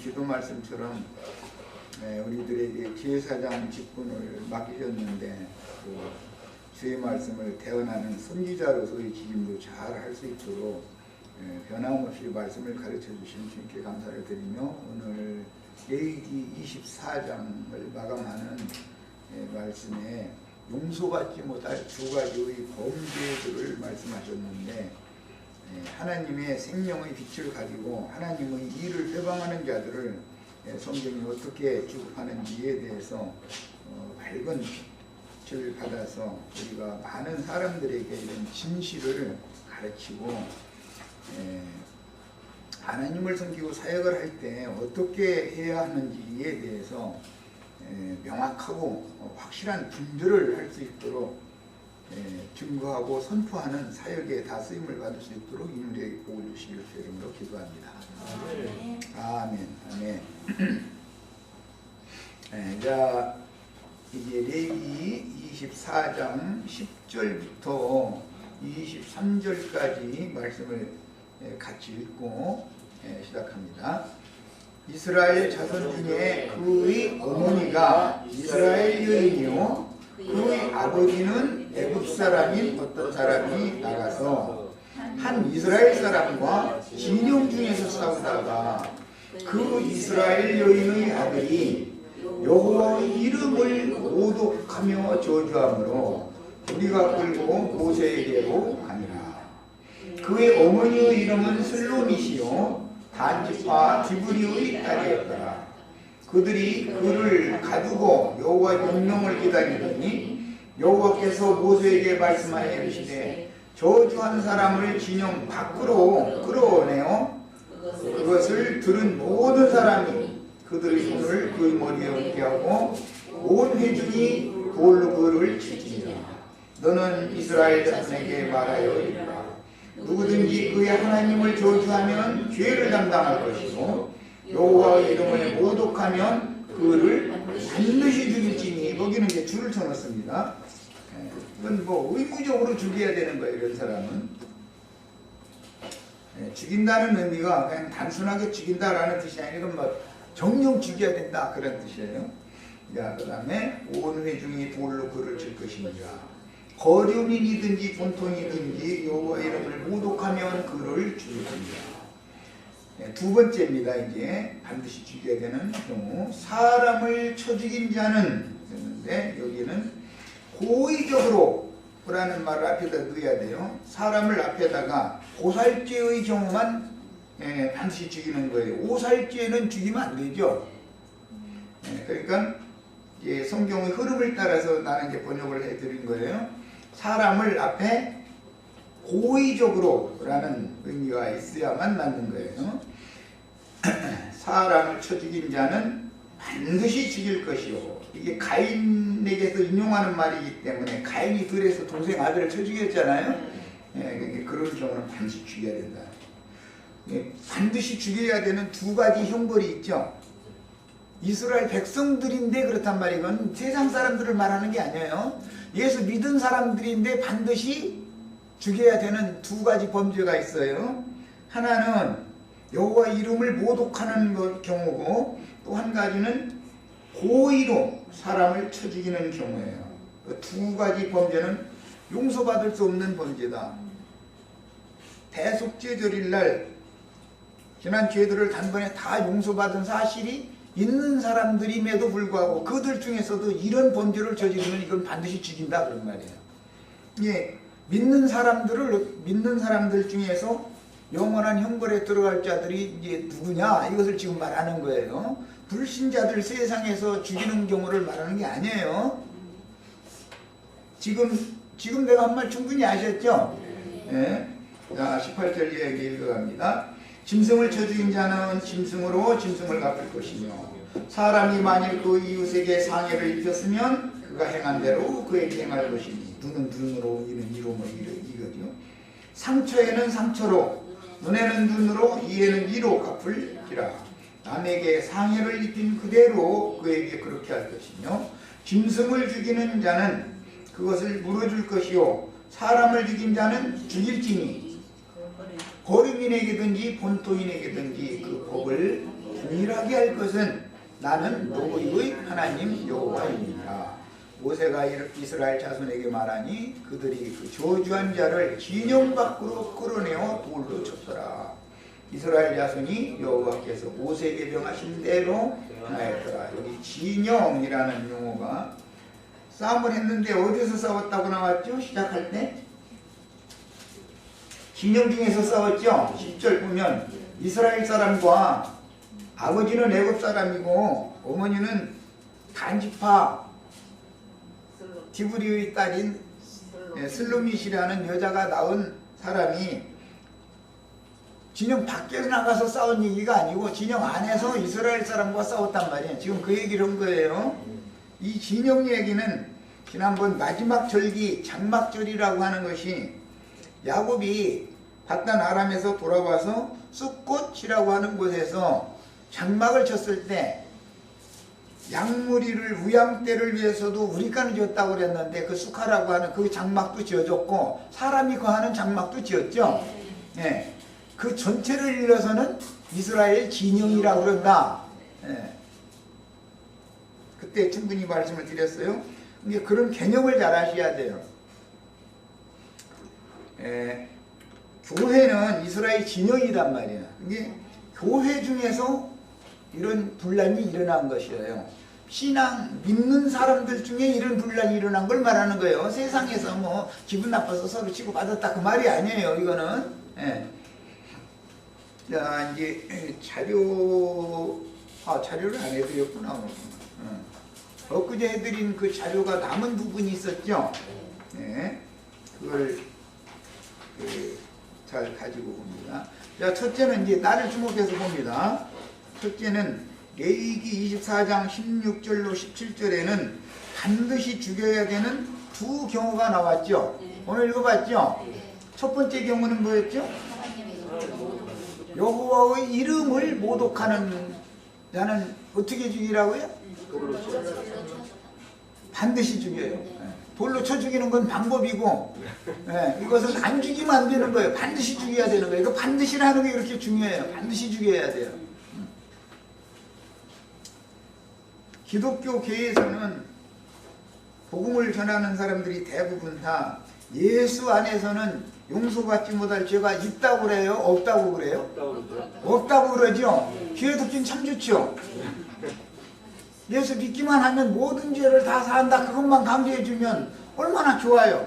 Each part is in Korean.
기도 말씀처럼 우리들에게 제사장 직분을 맡기셨는데 그 주의 말씀을 대언하는 선지자로서의 기임도 잘 할 수 있도록 변함없이 말씀을 가르쳐 주신 주님께 감사를 드리며 오늘 레위기 24장을 마감하는 말씀에 용서받지 못할 두 가지의 범죄들을 말씀하셨는데 하나님의 생명의 빛을 가지고 하나님의 일을 회방하는 자들을 성경이 어떻게 취급하는지에 대해서 밝은 빛을 받아서 우리가 많은 사람들에게 이런 진실을 가르치고 하나님을 섬기고 사역을 할 때 어떻게 해야 하는지에 대해서 명확하고 확실한 분별을 할 수 있도록 증거하고 선포하는 사역에 다 쓰임을 받을 수 있도록 인류에게 복을 주시길 주 이름으로 기도합니다. 아멘. 아멘. 자, 이제 레위기 24장 10절부터 23절까지 말씀을 같이 읽고 시작합니다. 이스라엘 자손 중에 그의 어머니가 이스라엘 여인이요 그의 아버지는 애굽 사람인 어떤 사람이 나가서 한 이스라엘 사람과 진영 중에서 싸우다가 그 이스라엘 여인의 아들이 여호와의 이름을 모독하며 저주하므로 우리가 끌고 모세에게로 가니라. 그의 어머니의 이름은 슬로미시요 단지파 디브리의 딸이었더라. 그들이 그를 가두고 여호와의 명령을 기다리더니 여호와께서 모세에게 말씀하여 이르시되 저주한 사람을 진영 밖으로 끌어내어 그것을 들은 모든 사람이 그들의 손을 그의 머리에 얹게 하고 온 회중이 돌로 그를 치지니라. 너는 이스라엘 자손에게 말하여 이르라. 누구든지 그의 하나님을 저주하면 죄를 담당할 것이고 여호와의 이름을 모독하면 그를 반드시 죽일지니. 거기는 이제 줄을 쳐놓습니다. 이건 뭐 의무적으로 죽여야 되는 거예요. 이런 사람은 죽인다는 의미가 그냥 단순하게 죽인다라는 뜻이 아니라 이건 뭐 정령 죽여야 된다 그런 뜻이에요. 자, 그 다음에 온 회중이 돌로 그를 칠 것이니라. 거류민이든지 본토이든지 여호와의 이름을 모독하면 그를 죽일 것이니라. 두 번째입니다. 이제 반드시 죽여야 되는 경우 사람을 쳐 죽인 자는 그랬는데 여기는 고의적으로 라는 말을 앞에다 넣어야 돼요. 사람을 앞에다가 고살죄의 경우만 반드시 죽이는 거예요. 오살죄는 죽이면 안 되죠. 그러니까 성경의 흐름을 따라서 나는 이제 번역을 해드린 거예요. 사람을 앞에 고의적으로 라는 의미가 있어야만 맞는 거예요. 사람을 쳐 죽인 자는 반드시 죽일 것이요. 이게 가인에게서 인용하는 말이기 때문에 가인이 들에서 동생 아들을 쳐 죽였잖아요. 그런 경우는 반드시 죽여야 된다. 반드시 죽여야 되는 두 가지 형벌이 있죠. 이스라엘 백성들인데 그렇단 말이에요. 이건 세상 사람들을 말하는 게 아니에요. 예수 믿은 사람들인데 반드시 죽여야 되는 두 가지 범죄가 있어요. 하나는 여호와 이름을 모독하는 경우고 또 한 가지는 고의로 사람을 쳐 죽이는 경우예요. 두 가지 범죄는 용서받을 수 없는 범죄다. 대속죄절일 지난 죄들을 단번에 다 용서받은 사실이 있는 사람들임에도 불구하고 그들 중에서도 이런 범죄를 저지르면 이건 반드시 죽인다 그런 말이에요. 예, 믿는 사람들 중에서 영원한 형벌에 들어갈 자들이 이제 누구냐 이것을 지금 말하는 거예요. 불신자들 세상에서 죽이는 경우를 말하는 게 아니에요. 지금 내가 한 말 충분히 아셨죠? 예. 자, 18절 이야기 읽어갑니다. 짐승을 쳐 죽인 자는 짐승으로 짐승을 갚을 것이며 사람이 만일 그 이웃에게 상해를 입혔으면 그가 행한 대로 그에게 행할 것이니 눈은 눈으로 이는 이로 뭐 이거죠. 상처에는 상처로 눈에는 눈으로 이에는 이로 갚을지라. 남에게 상해를 입힌 그대로 그에게 그렇게 할 것이며 짐승을 죽이는 자는 그것을 물어줄 것이요 사람을 죽인 자는 죽일지니 거류민에게든지 본토인에게든지 그 법을 균일하게 할 것은 나는 너희의 하나님 여호와이니라. 모세가 이스라엘 자손에게 말하니 그들이 그 저주한 자를 진영 밖으로 끌어내어 돌로 쳤더라. 이스라엘 자손이 여호와께서 모세에게 명하신 대로 행하였더라. 여기 진영이라는 용어가 싸움을 했는데 어디서 싸웠다고 나왔죠? 시작할 때 진영 중에서 싸웠죠. 10절 보면 이스라엘 사람과 아버지는 애굽 사람이고 어머니는 단지파 디브리의 딸인 슬로밋이라는 여자가 낳은 사람이 진영 밖에서 나가서 싸운 얘기가 아니고 진영 안에서 이스라엘 사람과 싸웠단 말이에요. 지금 그 얘기를 한 거예요. 이 진영 얘기는 지난번 마지막 절기 장막절이라고 하는 것이 야곱이 바단 아람에서 돌아와서 숫꽃이라고 하는 곳에서 장막을 쳤을 때 양무리를 우양떼를 위해서도 우리간을 지었다고 그랬는데 그 수카라고 하는 그 장막도 지어졌고 사람이 거하는 장막도 지었죠. 예. 그 전체를 일러서는 이스라엘 진영이라고 그런다. 예. 그때 충분히 말씀을 드렸어요. 근데 그런 개념을 잘 아셔야 돼요. 예. 교회는 이스라엘 진영이란 말이에요. 이게 교회 중에서 이런 분란이 일어난 것이에요. 신앙 믿는 사람들 중에 이런 분란이 일어난 걸 말하는 거예요. 세상에서 뭐 기분 나빠서 서로 치고 받았다 그 말이 아니에요. 이거는. 예. 자 이제 자료를 안 해드렸구나. 엊그제 해드린 그 자료가 남은 부분이 있었죠. 네. 그걸 잘 가지고 봅니다. 자, 첫째는 이제 나를 주목해서 봅니다. 첫째는 레위기 24장 16절로 17절에는 반드시 죽여야 되는 두 경우가 나왔죠. 오늘 읽어봤죠? 첫 번째 경우는 뭐였죠? 여호와의 이름을 모독하는 자는 어떻게 죽이라고요? 반드시 죽여요. 돌로 쳐 죽이는 건 방법이고 이것은 안 죽이면 안 되는 거예요. 반드시 죽여야 되는 거예요. 이거 반드시라는 게 이렇게 중요해요. 반드시 죽여야 돼요. 기독교 계에서는 복음을 전하는 사람들이 대부분 다 예수 안에서는 용서받지 못할 죄가 있다고 그래요? 없다고 그래요? 없다고 그러죠? 귀에 듣긴 참 좋죠? 예수 믿기만 하면 모든 죄를 다 사한다 그것만 강조해 주면 얼마나 좋아요.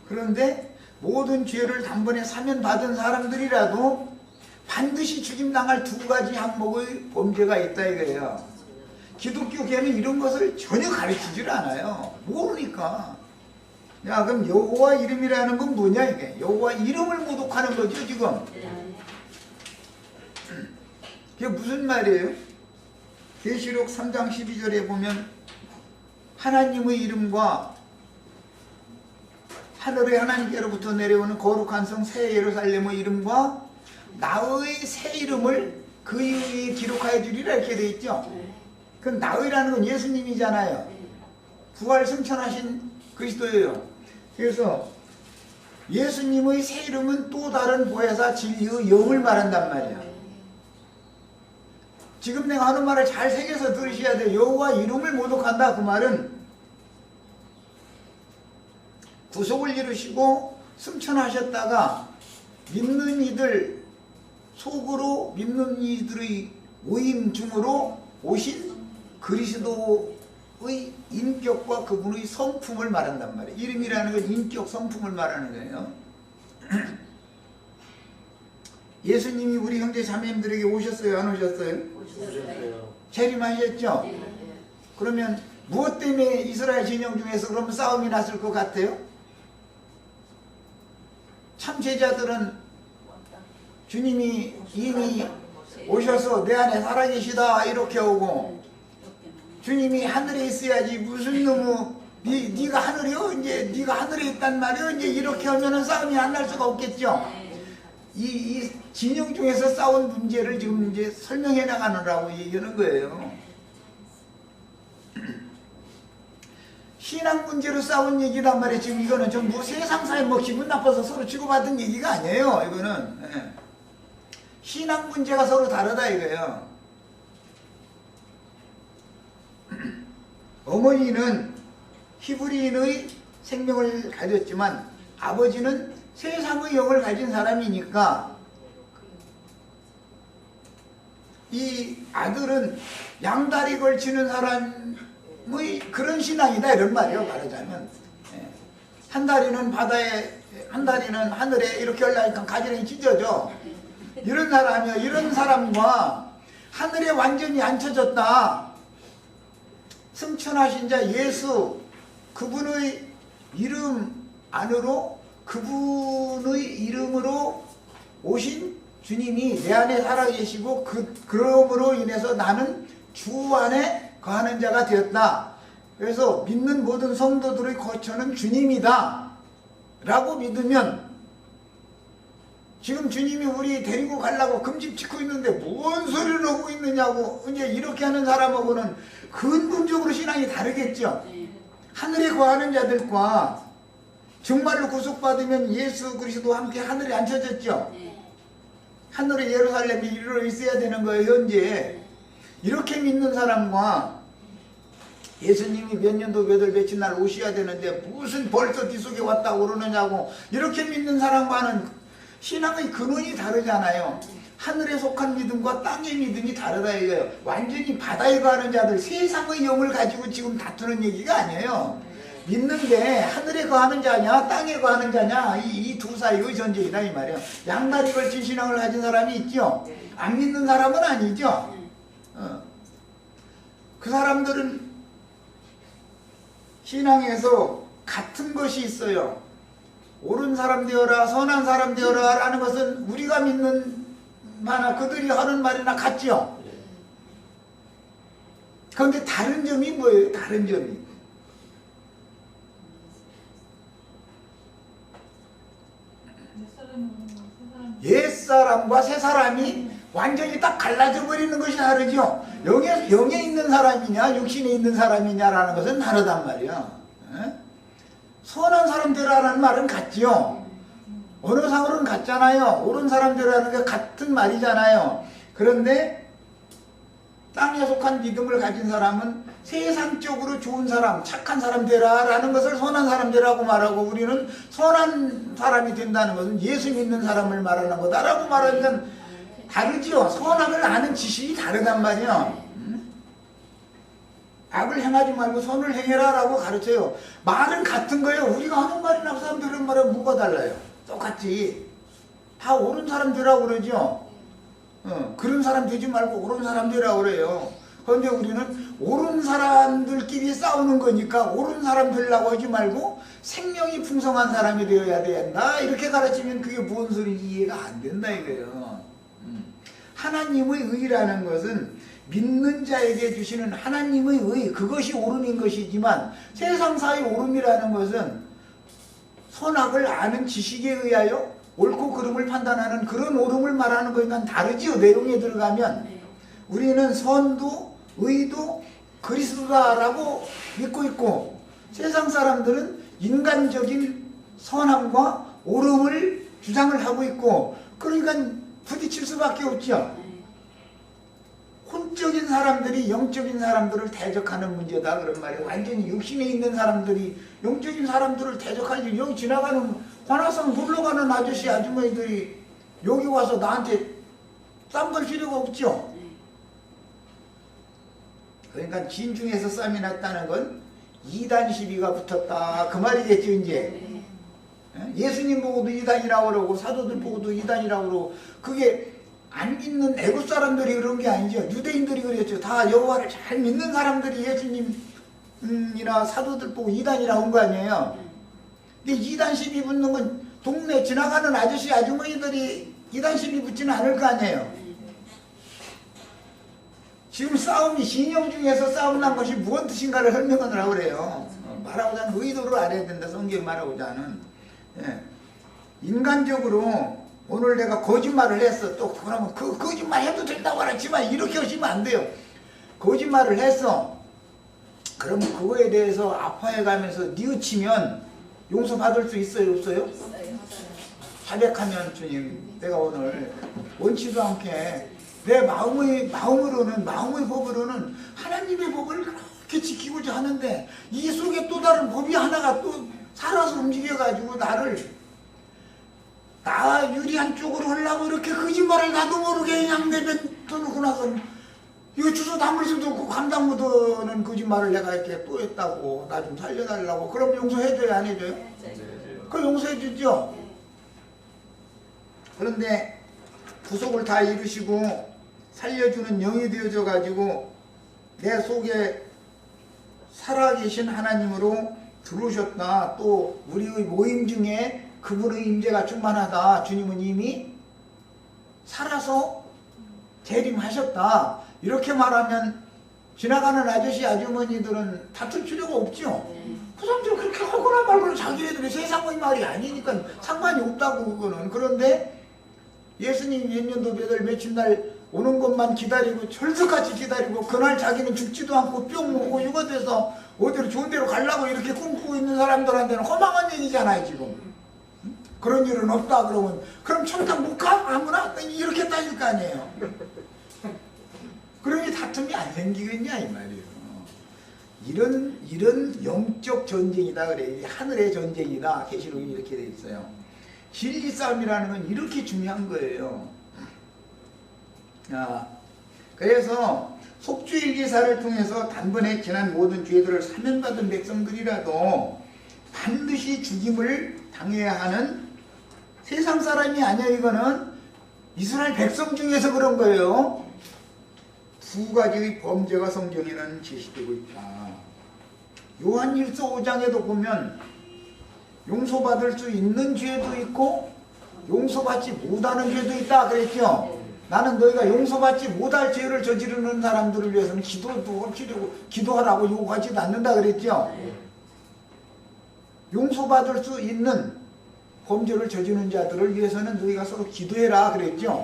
그런데 모든 죄를 단번에 사면 받은 사람들이라도 반드시 죽임당할 두 가지 항목의 범죄가 있다 이거예요. 기독교계는 이런 것을 전혀 가르치질 않아요. 모르니까. 야 그럼 여호와 이름이라는 건 뭐냐 이게. 여호와 이름을 모독하는 거죠 지금. 그게 무슨 말이에요? 계시록 3장 12절에 보면 하나님의 이름과 하늘의 하나님께로부터 내려오는 거룩한 성 새 예루살렘의 이름과 나의 새 이름을 그 위에 기록하여 주리라 이렇게 되어 있죠. 그 나의라는 건 예수님이잖아요. 부활 승천하신 그리스도예요. 그래서 예수님의 새 이름은 또 다른 보혜사 진리의 영을 말한단 말이에요. 지금 내가 하는 말을 잘 새겨서 들으셔야 돼요. 여호와 이름을 모독한다 그 말은 구속을 이루시고 승천하셨다가 믿는 이들 속으로 믿는 이들의 모임 중으로 오신 그리스도의 인격과 그분의 성품을 말한단 말이에요. 이름이라는 건 인격 성품을 말하는 거예요. 예수님이 우리 형제 자매님들에게 오셨어요? 안 오셨어요? 오셨어요. 재림하셨죠? 그러면 무엇 때문에 이스라엘 진영 중에서 그러면 싸움이 났을 것 같아요? 참 제자들은 주님이 이미 오셔서 내 안에 살아계시다 이렇게 오고 주님이 하늘에 있어야지 무슨 놈의 네가 하늘이요? 이제 네가 하늘에 있단 말이요? 이제 이렇게 하면은 싸움이 안 날 수가 없겠죠. 이 진영 중에서 싸운 문제를 지금 이제 설명해 나가느라고 얘기하는 거예요. 신앙 문제로 싸운 얘기란 말이에요. 지금 이거는 좀 뭐 세상사에 뭐 기분 나빠서 서로 치고받은 얘기가 아니에요. 이거는 신앙 문제가 서로 다르다 이거예요. 어머니는 히브리인의 생명을 가졌지만 아버지는 세상의 영을 가진 사람이니까 이 아들은 양다리 걸치는 사람의 그런 신앙이다 이런 말이에요. 말하자면 한 다리는 바다에 한 다리는 하늘에 이렇게 올라가니까 가지런히 찢어져. 이런 사람이요. 이런 사람과 하늘에 완전히 앉혀졌다. 승천하신 자 예수 그분의 이름 안으로 그분의 이름으로 오신 주님이 내 안에 살아계시고 그러므로 인해서 나는 주 안에 거하는 자가 되었다. 그래서 믿는 모든 성도들의 거처는 주님이다 라고 믿으면 지금 주님이 우리 데리고 가려고 금집 짓고 있는데 뭔 소리를 하고 있느냐고 이제 이렇게 하는 사람하고는 근본적으로 신앙이 다르겠죠. 하늘에 거하는 자들과 정말로 구속받으면 예수 그리스도와 함께 하늘에 앉혀졌죠. 하늘에 예루살렘이 이르러 있어야 되는 거예요. 현재 이렇게 믿는 사람과 예수님이 몇 년도 며칠 날 오셔야 되는데 무슨 벌써 뒤속에 왔다고 그러느냐고 이렇게 믿는 사람과는 신앙의 근원이 다르잖아요. 하늘에 속한 믿음과 땅의 믿음이 다르다 이거예요. 완전히 바다에 거하는 자들 세상의 영을 가지고 지금 다투는 얘기가 아니에요. 믿는데 하늘에 거하는 자냐 땅에 거하는 자냐 이 두 사이의 전쟁이다 이 말이에요. 양다리 걸친 신앙을 가진 사람이 있죠. 안 믿는 사람은 아니죠. 그 사람들은 신앙에서 같은 것이 있어요. 옳은 사람 되어라 선한 사람 되어라 라는 것은 우리가 믿는 바나 그들이 하는 말이나 같죠. 그런데 다른 점이 뭐예요? 다른 점이 옛사람과 새사람이 완전히 딱 갈라져 버리는 것이 다르죠. 영에 있는 사람이냐 육신에 있는 사람이냐라는 것은 다르단 말이야. 선한 사람들이라는 말은 같지요. 언어상으로는 같잖아요. 옳은 사람들이라는 게 같은 말이잖아요. 그런데 땅에 속한 믿음을 가진 사람은 세상적으로 좋은 사람, 착한 사람 되라라는 것을 선한 사람 되라고 말하고 우리는 선한 사람이 된다는 것은 예수 믿는 사람을 말하는 거다라고 말하면 다르지요. 선악을 아는 지식이 다르단 말이야. 악을 행하지 말고 선을 행해라 라고 가르쳐요. 말은 같은 거예요. 우리가 하는 말이나 그 사람들이 하는 말은 뭐가 달라요? 똑같지. 다 옳은 사람 되라고 그러죠. 그런 사람 되지 말고 옳은 사람 되라고 그래요. 그런데 우리는 옳은 사람들끼리 싸우는 거니까 옳은 사람 되려고 하지 말고 생명이 풍성한 사람이 되어야 된다 이렇게 가르치면 그게 무슨 소리인지 이해가 안 된다 이거예요. 하나님의 의라는 것은 믿는 자에게 주시는 하나님의 의 그것이 옳음인 것이지만 세상사의 옳음이라는 것은 선악을 아는 지식에 의하여 옳고 그름을 판단하는 그런 옳음을 말하는 거니까 다르지요. 내용에 들어가면 우리는 선도 의도 그리스도다라고 믿고 있고 세상 사람들은 인간적인 선함과 옳음을 주장을 하고 있고 그러니까 부딪힐 수밖에 없죠. 혼적인 사람들이 영적인 사람들을 대적하는 문제다 그런 말이에요. 완전히 육신에 있는 사람들이 영적인 사람들을 대적하지. 여기 지나가는 관악산 놀러가는 아저씨 아주머니들이 여기 와서 나한테 쌈 걸 필요가 없죠. 그러니까 진중에서 쌈이 났다는 건 이단 시비가 붙었다 그 말이겠죠 이제. 예수님 보고도 이단이라고 그러고 사도들 보고도 이단이라고 그러고 그게 안 믿는 애국 사람들이 그런 게 아니죠. 유대인들이 그랬죠. 다 여호와를 잘 믿는 사람들이 예수님이나 사도들 보고 이단이라고 한 거 아니에요. 근데 이단 시비 붙는 건 동네 지나가는 아저씨 아주머니들이 이단 시비 붙지는 않을 거 아니에요. 지금 싸움이 신영 중에서 싸움 난 것이 무슨 뜻인가를 설명을 하고 그래요. 말하고자 하는 의도를 알아야 된다. 성경이 말하고자 하는. 인간적으로 오늘 내가 거짓말을 했어. 또 그러면 그 거짓말 해도 된다고 하지만 이렇게 하시면 안 돼요. 거짓말을 했어. 그러면 그거에 대해서 아파해가면서 뉘우치면 용서받을 수 있어요? 없어요? 자백하면 주님 내가 오늘 원치도 않게 내 마음으로는 마음의 법으로는 하나님의 법을 그렇게 지키고자 하는데 이 속에 또 다른 법이 하나가 또 살아서 움직여가지고 나를 나 유리한 쪽으로 하려고 이렇게 거짓말을 나도 모르게 그냥 내뱉어놓고 나서 이거 주소 담을 수도 없고 감당 못하는 거짓말을 내가 이렇게 또 했다고 나 좀 살려달라고. 그럼 용서해줘요 안 해줘요? 그럼 용서해주죠. 그런데 구속을 다 이루시고 살려주는 영이 되어져 가지고 내 속에 살아계신 하나님으로 들어오셨다. 또 우리의 모임 중에 그분의 임재가 충만하다. 주님은 이미 살아서 재림하셨다. 이렇게 말하면 지나가는 아저씨 아주머니들은 다툴 필요가 없죠. 그 사람들 그렇게 하거나 말거나 자기네들이 세상의 말이 아니니까 상관이 없다고 그거는. 그런데 예수님 몇 년도 며칠 날 오는 것만 기다리고 철석같이 기다리고 그날 자기는 죽지도 않고 뿅 먹고 육아돼서 어디로 좋은 데로 가려고 이렇게 꿈꾸고 있는 사람들한테는 허망한 얘기잖아요 지금. 그런 일은 없다 그러면 그럼 천당 못 가? 아무나? 이렇게 따질 거 아니에요. 그러니 다툼이 안 생기겠냐 이 말이에요. 이런 영적 전쟁이다 그래. 하늘의 전쟁이다. 계시록이 이렇게 돼 있어요. 진리 싸움이라는 건 이렇게 중요한 거예요. 그래서 속주일기사를 통해서 단번에 지난 모든 죄들을 사면받은 백성들이라도 반드시 죽임을 당해야 하는 세상 사람이 아니야. 이거는 이스라엘 백성 중에서 그런 거예요. 두 가지의 범죄가 성경에는 제시되고 있다. 요한일서 5장에도 보면 용서받을 수 있는 죄도 있고 용서받지 못하는 죄도 있다 그랬죠. 나는 너희가 용서받지 못할 죄를 저지르는 사람들을 위해서는 기도도 기도하라고 요구하지도 않는다 그랬죠. 용서받을 수 있는 범죄를 저지르는 자들을 위해서는 너희가 서로 기도해라 그랬죠.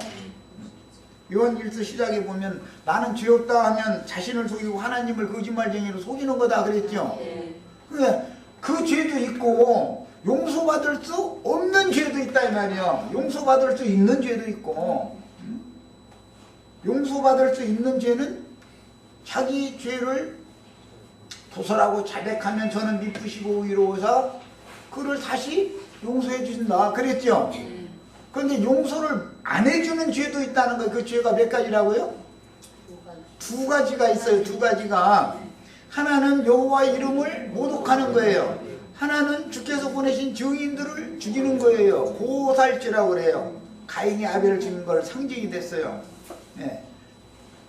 요한일서 시작에 보면 나는 죄 없다 하면 자신을 속이고 하나님을 거짓말쟁이로 속이는 거다 그랬죠. 그래, 그 죄도 있고 용서받을 수 없는 죄도 있다 이 말이야. 용서받을 수 있는 죄도 있고 용서받을 수 있는 죄는 자기 죄를 도설하고 자백하면 저는 미쁘시고 의로워서 그를 다시 용서해 주신다 그랬죠. 그런데 용서를 안 해주는 죄도 있다는 거예요. 그 죄가 몇 가지라고요? 두 가지가 있어요. 두 가지가. 하나는 여호와의 이름을 모독하는 거예요. 하나는 주께서 보내신 증인들을 죽이는 거예요. 고살죄라고 그래요. 가인이 아벨을 죽인 걸 상징이 됐어요. 네.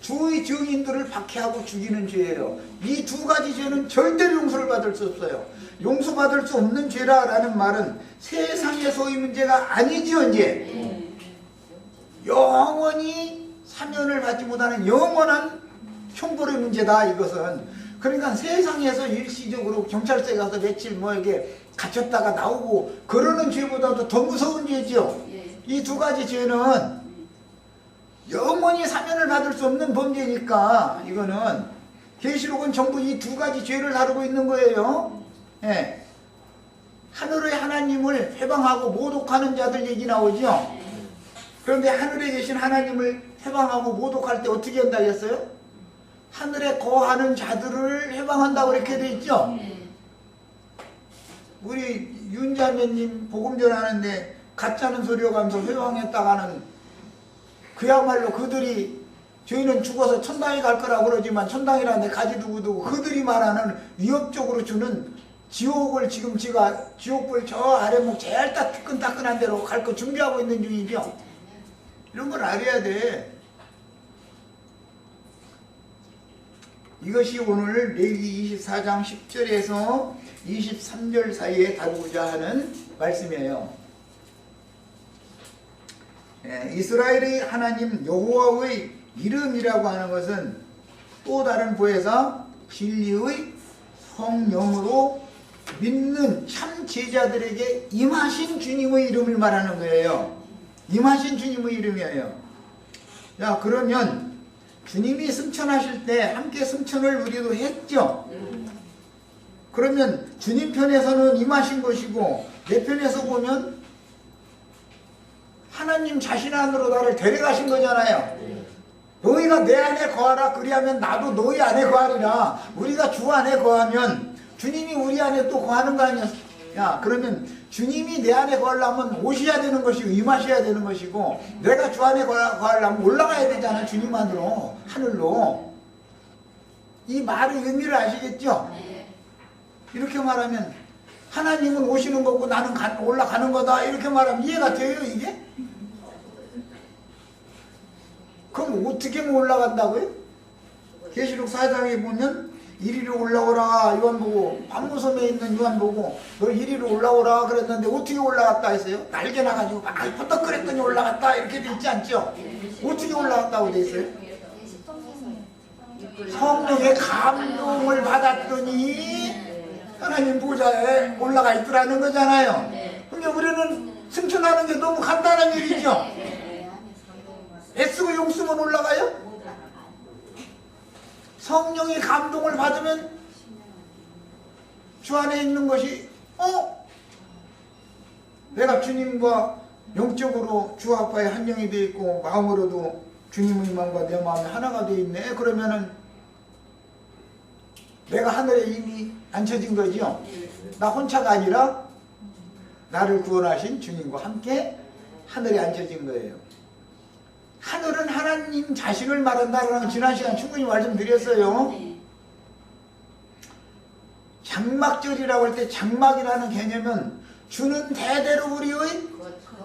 주의 증인들을 박해하고 죽이는 죄예요. 이 두 가지 죄는 절대로 용서를 받을 수 없어요. 용서받을 수 없는 죄라는 말은 세상에서의 문제가 아니죠. 이제 영원히 사면을 받지 못하는 영원한 형벌의 문제다 이것은. 그러니까 세상에서 일시적으로 경찰서에 가서 며칠 뭐 이게 갇혔다가 나오고 그러는 죄보다도 더 무서운 죄죠. 이 두 가지 죄는 영원히 사면을 받을 수 없는 범죄니까 이거는 계시록은 전부 이 두 가지 죄를 다루고 있는 거예요. 예. 하늘의 하나님을 회방하고 모독하는 자들 얘기 나오죠. 그런데 하늘에 계신 하나님을 회방하고 모독할 때 어떻게 한다 했어요? 하늘에 거하는 자들을 회방한다고 이렇게 돼 있죠. 우리 윤자매님 복음 전하는데 가짜는 소리 오가면서 회방했다가는 그야말로 그들이 저희는 죽어서 천당에 갈 거라고 그러지만 천당이라는데 가지 두고 그들이 말하는 위협적으로 주는 지옥을 지금 제가 지옥불 저 아래목 제일 따끈따끈한 데로 갈 거 준비하고 있는 중이죠. 이런 걸 알아야 돼. 이것이 오늘 레위기 24장 10절에서 23절 사이에 다루고자 하는 말씀이에요. 이스라엘의 하나님 여호와의 이름이라고 하는 것은 또 다른 부에서 진리의 성령으로 믿는 참 제자들에게 임하신 주님의 이름을 말하는 거예요. 임하신 주님의 이름이에요. 자, 그러면 주님이 승천하실 때 함께 승천을 우리도 했죠. 그러면 주님 편에서는 임하신 것이고 내 편에서 보면 하나님 자신 안으로 나를 데려가신 거잖아요. 너희가 내 안에 거하라 그리하면 나도 너희 안에 거하리라. 우리가 주 안에 거하면 주님이 우리 안에 또 거하는 거 아니야. 야, 그러면 주님이 내 안에 거하려면 오셔야 되는 것이고 임하셔야 되는 것이고, 내가 주 안에 거하려면 올라가야 되잖아. 주님 안으로, 하늘로. 이 말의 의미를 아시겠죠? 이렇게 말하면 하나님은 오시는 거고 나는 올라가는 거다, 이렇게 말하면 이해가 돼요 이게? 그럼 어떻게 올라간다고요? 계시록 4장에 보면 이리로 올라오라 요한 보고, 반모섬에 있는 요한 보고 너 이리로 올라오라 그랬는데 어떻게 올라갔다 했어요? 날개 나가지고 막 퍼덕거렸더니 올라갔다 이렇게 돼 있지 않죠? 어떻게 올라갔다고 돼 있어요? 성령의 감동을 받았더니 하나님 보좌에 올라가 있더라는 거잖아요. 그러니까 우리는 승천하는 게 너무 간단한 일이죠. 애쓰고 용쓰면 올라가요? 성령의 감동을 받으면 주 안에 있는 것이 내가 주님과 영적으로 주 아빠의 한 영이 되어 있고 마음으로도 주님의 마음과 내 마음이 하나가 되어 있네. 그러면은 내가 하늘에 이미 앉혀진 거죠. 나 혼자가 아니라 나를 구원하신 주님과 함께 하늘에 앉혀진 거예요. 하늘은 하나님 자신을 말한다라는 지난 시간 충분히 말씀드렸어요. 장막절이라고 할 때 장막이라는 개념은 주는 대대로 우리의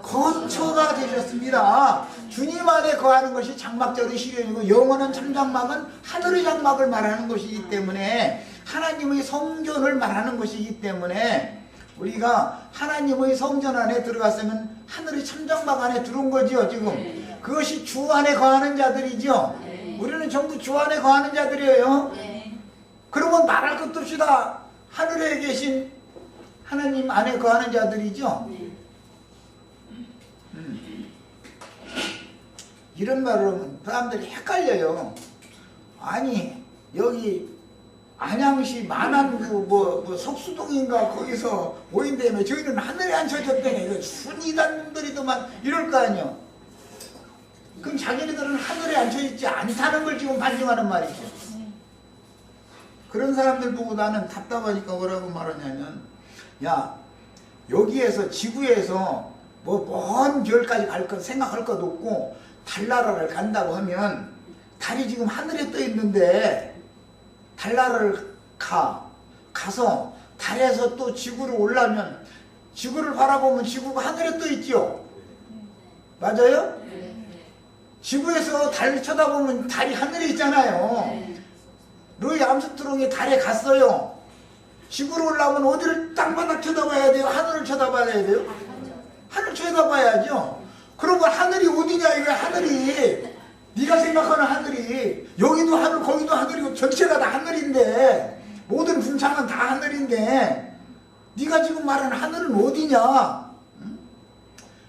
거처가 되셨습니다. 주님 안에 거하는 것이 장막절의 실현이고, 영원한 참장막은 하늘의 장막을 말하는 것이기 때문에, 하나님의 성전을 말하는 것이기 때문에 우리가 하나님의 성전 안에 들어갔으면 하늘의 참장막 안에 들어온 거죠. 지금 그것이 주 안에 거하는 자들이죠. 우리는 전부 주 안에 거하는 자들이에요. 그러면 말할 것도 없이 다 하늘에 계신 하나님 안에 거하는 자들이죠. 이런 말을 하면 사람들이 헷갈려요. 아니 여기 안양시 만안구 석수동인가 거기서 모인다며 저희는 하늘에 앉혀졌다네. 순이단들이더만 이럴 거 아니요. 그럼 자기네들은 하늘에 앉혀있지 않다는 걸 지금 반증하는 말이죠. 그런 사람들 보고 나는 답답하니까 뭐라고 말하냐면, 야 여기에서 지구에서 먼 별까지 갈 것 생각할 것도 없고 달나라를 간다고 하면 달이 지금 하늘에 떠 있는데 달나라를 가서 달에서 또 지구로 올라면 지구를 바라보면 지구가 하늘에 떠 있죠. 맞아요? 지구에서 달을 쳐다보면 달이 하늘에 있잖아요. 루이 암스트롱이 달에 갔어요. 지구로 올라오면 어디를 땅바닥 쳐다봐야 돼요? 하늘을 쳐다봐야 돼요? 하늘 쳐다봐야죠. 그러면 하늘이 어디냐 이거야. 하늘이 네가 생각하는 하늘이 여기도 하늘 거기도 하늘이고 전체가 다 하늘인데, 모든 궁창은 다 하늘인데 네가 지금 말하는 하늘은 어디냐.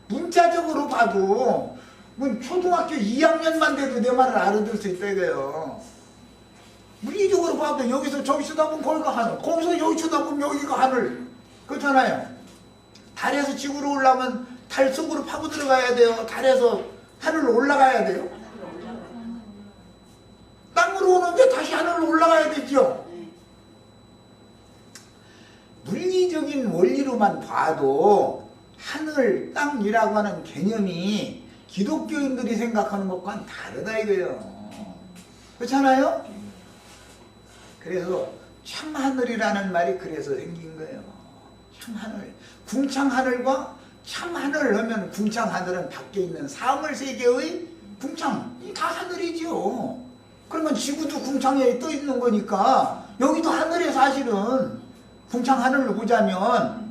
문자적으로 봐도 초등학교 2학년만 돼도 내 말을 알아들 수 있다 이거예요. 물리적으로 봐도 여기서 저기 쳐다보면 거기가 하늘, 거기서 여기 쳐다보면 여기가 하늘, 그렇잖아요. 달에서 지구로 올라오면 달 속으로 파고 들어가야 돼요? 달에서 하늘로 올라가야 돼요? 땅으로 오는데 다시 하늘로 올라가야 되죠. 물리적인 원리로만 봐도 하늘, 땅이라고 하는 개념이 기독교인들이 생각하는 것과는 다르다 이거예요. 그렇잖아요? 그래서 참하늘이라는 말이 그래서 생긴 거예요. 참하늘. 궁창하늘과 참하늘 하면, 궁창하늘은 밖에 있는 사물세계의 궁창이 다 하늘이죠. 그러면 지구도 궁창에 떠 있는 거니까 여기도 하늘에 사실은 궁창하늘로 보자면,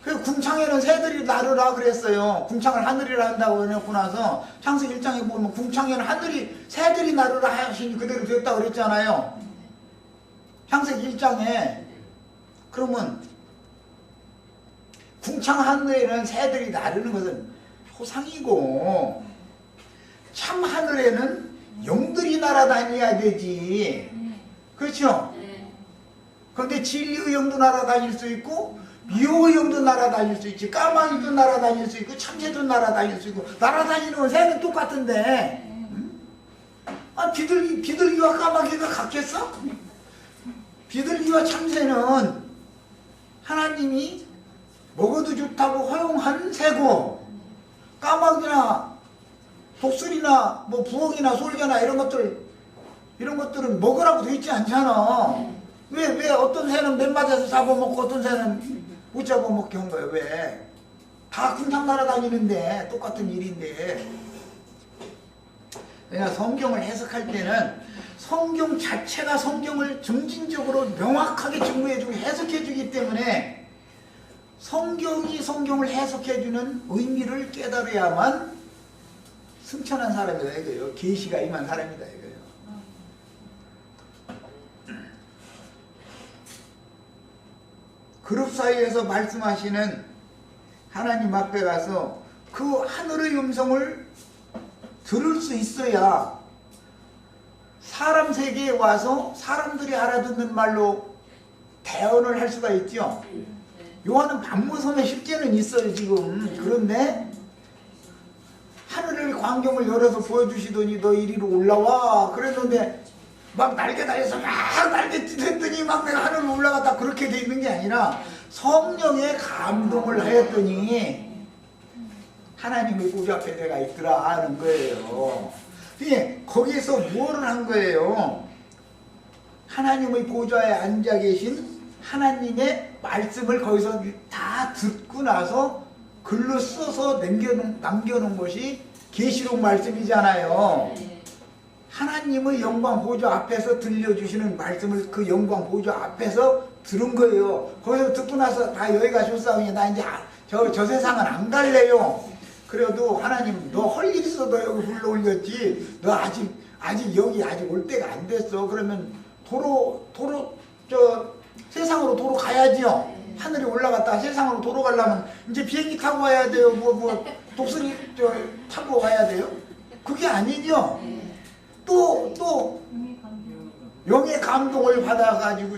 그 궁창에는 새들이 나르라 그랬어요. 궁창을 하늘이라 한다고 해놓고 나서 창세기 1장에 보면 궁창에는 하늘이 새들이 나르라 하시니 그대로 되었다고 그랬잖아요. 창세기 1장에. 그러면 궁창 하늘에는 새들이 나르는 것은 호상이고, 참 하늘에는 영들이 날아다녀야 되지. 그렇죠? 그런데 진리의 영도 날아다닐 수 있고 미호령도 날아다닐 수 있지, 까마귀도 날아다닐 수 있고, 참새도 날아다닐 수 있고, 날아다니는 새는 똑같은데, 응? 아, 비둘기와 까마귀가 같겠어? 비둘기와 참새는 하나님이 먹어도 좋다고 허용한 새고, 까마귀나 독수리나 뭐 부엌이나 솔개나 이런 것들은 먹으라고 돼 있지 않잖아. 왜 어떤 새는 맨맛에서 잡아먹고 어떤 새는 못 잡아먹게 한 거예요? 왜? 다 군상 날아다니는데 똑같은 일인데. 그러니까 성경을 해석할 때는 성경 자체가 성경을 점진적으로 명확하게 증거해주고 해석해주기 때문에 성경이 성경을 해석해주는 의미를 깨달아야만 승천한 사람이다 이거예요. 계시가 임한 사람이다 이거예요. 그룹 사이에서 말씀하시는 하나님 앞에 가서 그 하늘의 음성을 들을 수 있어야 사람 세계에 와서 사람들이 알아듣는 말로 대언을 할 수가 있죠. 요한은 반모섬에 실제는 있어요 지금. 그런데 하늘의 광경을 열어서 보여주시더니 너 이리로 올라와 그랬는데 막 날개 달려서 막 날개 찢었더니 막 내가 하늘로 올라갔다 그렇게 돼 있는 게 아니라 성령의 감동을 하였더니 하나님의 보좌 앞에 내가 있더라 하는 거예요. 거기에서 뭐를 한 거예요? 하나님의 보좌에 앉아 계신 하나님의 말씀을 거기서 다 듣고 나서 글로 써서 남겨놓은 것이 계시록 말씀이잖아요. 하나님의 영광 보좌 앞에서 들려주시는 말씀을 그 영광 보좌 앞에서 들은 거예요. 거기서 듣고 나서 다 여기가 좋사오니 나 이제 저 세상은 안 갈래요. 그래도 하나님 너 할 일 있어 너 여기 불러올렸지. 너 아직 여기 아직 올 때가 안 됐어. 그러면 세상으로 도로 가야지요. 하늘에 올라갔다가 세상으로 도로 가려면 이제 비행기 타고 가야 돼요. 독수리 타고 가야 돼요. 그게 아니죠. 또 영의 감동을 받아가지고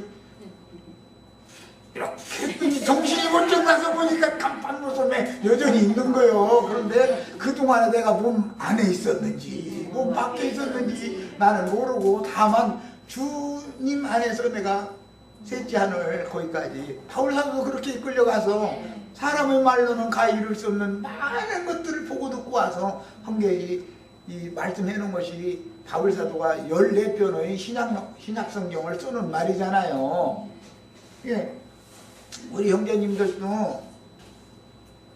이렇게 했더니 정신이 번쩍 나서 보니까 간판 모습에 여전히 있는 거예요. 그런데 그동안에 내가 몸 안에 있었는지 몸 밖에 있었는지 나는 모르고 다만 주님 안에서 내가 셋째 하늘 거기까지 바울사도도 그렇게 이끌려가서 사람의 말로는 가 이룰 수 없는 많은 것들을 보고 듣고 와서 한게 이 말씀해 놓은 것이 바울사도가 14편의 신약성경을 쓰는 말이잖아요. 예. 우리 형제님들도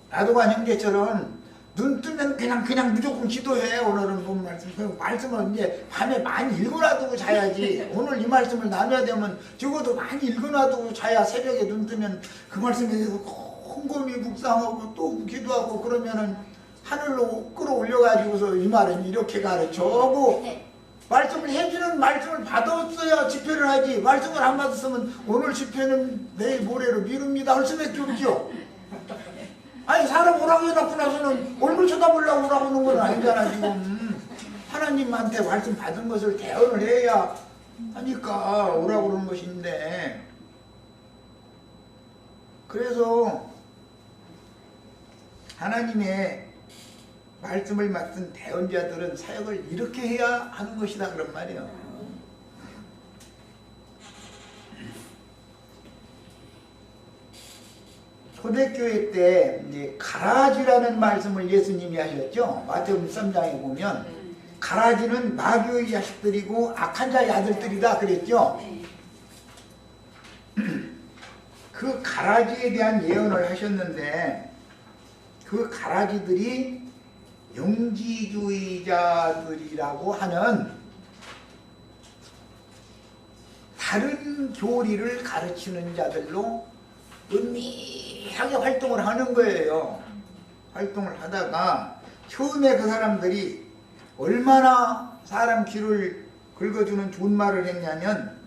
나도관 형제처럼 눈 뜨면 그냥 무조건 기도해. 오늘은 본 말씀. 그 말씀을 이제 밤에 많이 읽어놔두고 자야지. 오늘 이 말씀을 나눠야 되면 적어도 많이 읽어놔두고 자야 새벽에 눈 뜨면 그 말씀에 대해서 곰곰이 묵상하고 또 기도하고 그러면은 하늘로 끌어올려가지고서 이 말은 이렇게 가르쳐고 말씀을 해주는 말씀을 받았어야 집회를 하지. 말씀을 안 받았으면 오늘 집회는 내일 모레로 미룹니다 할 수밖에 없죠. 아니 사람 오라고 해놓고 나서는 얼굴 쳐다보려고 오라고 하는 건 아니잖아 지금. 하나님한테 말씀 받은 것을 대언을 해야 하니까 오라고 그러는 것인데, 그래서 하나님의 말씀을 맡은 대언자들은 사역을 이렇게 해야 하는 것이다 그런 말이에요. 초대교회 때 이제 가라지라는 말씀을 예수님이 하셨죠. 마태복음 3장에 보면 가라지는 마귀의 자식들이고 악한 자의 아들들이다 그랬죠. 그 가라지에 대한 예언을 하셨는데 그 가라지들이 영지주의자들이라고 하는 다른 교리를 가르치는 자들로 은밀하게 활동을 하는 거예요. 활동을 하다가 처음에 그 사람들이 얼마나 사람 귀를 긁어주는 좋은 말을 했냐면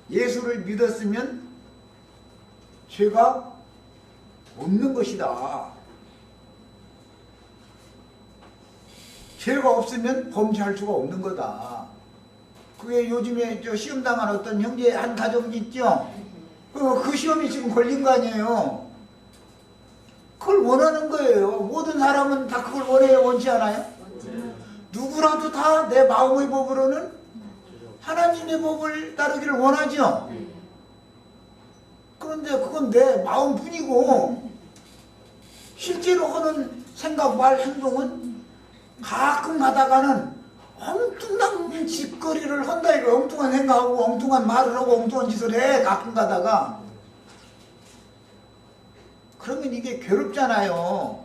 예수를 믿었으면 죄가 없는 것이다. 죄가 없으면 범죄할 수가 없는 거다. 그게 요즘에 시험당한 어떤 형제 한 가족이 있죠. 그 시험이 지금 걸린 거 아니에요. 그걸 원하는 거예요. 모든 사람은 다 그걸 원해요, 원치 않아요? 누구라도 다 내 마음의 법으로는 하나님의 법을 따르기를 원하죠. 그런데 그건 내 마음뿐이고 실제로 하는 생각, 말, 행동은 가끔 가다가는 엉뚱한 짓거리를 한다 이거. 엉뚱한 생각하고 엉뚱한 말을 하고 엉뚱한 짓을 해, 가끔 가다가. 그러면 이게 괴롭잖아요.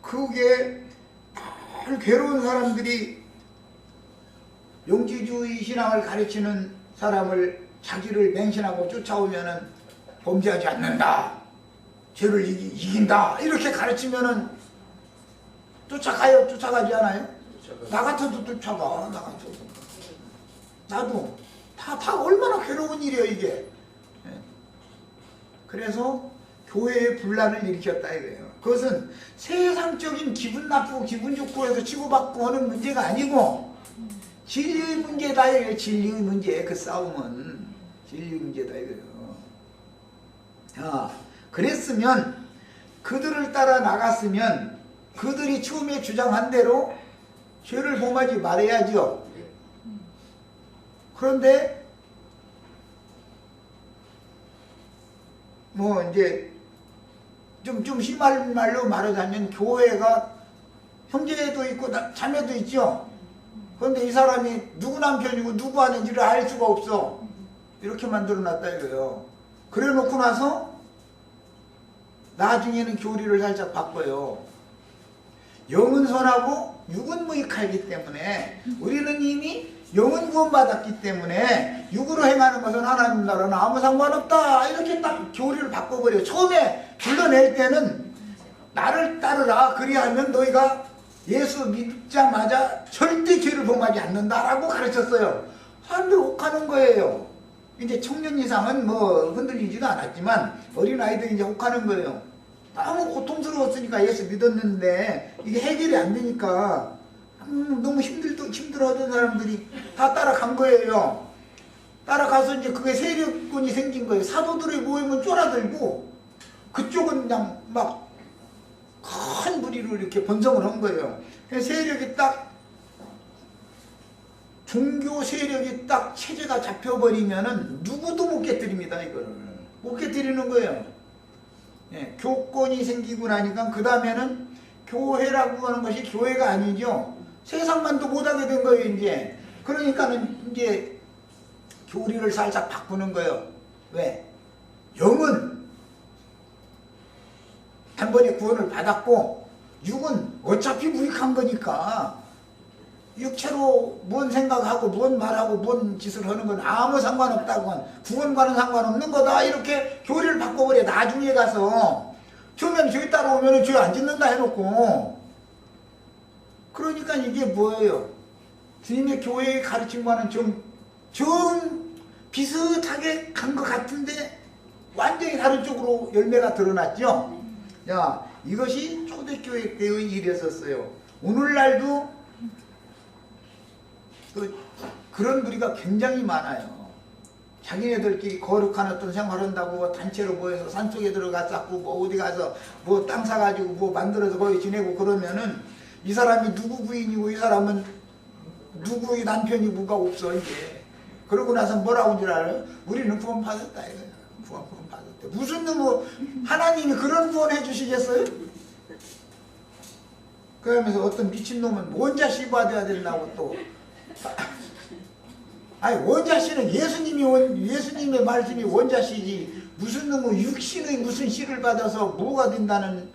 그게 늘 괴로운 사람들이 영지주의 신앙을 가르치는 사람을 자기를 맹신하고 쫓아오면은 범죄하지 않는다, 죄를 이긴다 이렇게 가르치면은 쫓아가요? 쫓아가지 않아요? 나 같아도 쫓아가. 나 같아도. 나도 다 얼마나 괴로운 일이에요 이게. 그래서 교회에 분란을 일으켰다 이거예요. 그것은 세상적인 기분 나쁘고 기분 좋고 해서 치고받고 하는 문제가 아니고 진리의 문제다 이거예요. 진리의 문제. 그 싸움은 진리의 문제다 이거예요. 그랬으면 그들을 따라 나갔으면 그들이 처음에 주장한 대로 죄를 범하지 말아야죠. 그런데 뭐 이제 좀 심한 말로 말하자면 교회가 형제도 있고 자매도 있죠. 그런데 이 사람이 누구 남편이고 누구 아닌지를 알 수가 없어. 이렇게 만들어놨다 이거예요. 그래 놓고 나서 나중에는 교리를 살짝 바꿔요. 영은 선하고 육은 무익하기 때문에 우리는 이미 영은 구원받았기 때문에 육으로 행하는 것은 하나님 나라는 아무 상관없다 이렇게 딱 교리를 바꿔버려요. 처음에 불러낼 때는 나를 따르라 그리하면 너희가 예수 믿자마자 절대 죄를 범하지 않는다라고 가르쳤어요. 사람들 혹하는 거예요. 이제 청년 이상은 뭐 흔들리지도 않았지만 어린아이들이 이제 혹하는 거예요. 너무 고통스러웠으니까 예수 믿었는데 이게 해결이 안 되니까 너무 힘들어하던 사람들이 다 따라간 거예요. 따라가서 이제 그게 세력군이 생긴 거예요. 사도들의 모임은 쫄아들고 그쪽은 그냥 막 큰 무리로 이렇게 번성을 한 거예요. 세력이 딱 종교 세력이 딱 체제가 잡혀버리면은 누구도 못 깨뜨립니다. 이거를 못 깨뜨리는 거예요. 예, 교권이 생기고 나니까 그 다음에는 교회라고 하는 것이 교회가 아니죠. 세상만도 못하게 된 거예요 이제. 그러니까는 이제 교리를 살짝 바꾸는 거예요. 왜? 영은 한 번에 구원을 받았고 육은 어차피 무익한 거니까 육체로 뭔 생각하고 뭔 말하고 뭔 짓을 하는 건 아무 상관없다고, 구원과는 상관없는 거다 이렇게 교리를 바꿔버려. 나중에 가서 처음에는 죄 따라오면 죄 안 짓는다 해놓고. 그러니까 이게 뭐예요? 주님의 교회의 가르침과는 좀 비슷하게 간 것 같은데 완전히 다른 쪽으로 열매가 드러났죠. 야, 이것이 초대교회 때의 일이었었어요. 오늘날도 그런 무리가 굉장히 많아요. 자기네들끼리 거룩한 어떤 생활을 한다고 단체로 모여서 산속에 들어가서 뭐 어디 가서 뭐 땅 사가지고 뭐 만들어서 거기 지내고 그러면은 이 사람이 누구 부인이고 이 사람은 누구의 남편이고가 없어 이제. 그러고 나서 뭐라고 하는 줄 알아요? 우리는 구원 받았다 이거야. 구원 받았대. 무슨 뭐 하나님이 그런 구원 해주시겠어요? 그러면서 어떤 미친놈은 원자씨 받아야 된다고 또. 아니 원자씨는 예수님의 말씀이 원자씨지 무슨 놈의 육신의 무슨 씨를 받아서 뭐가 된다는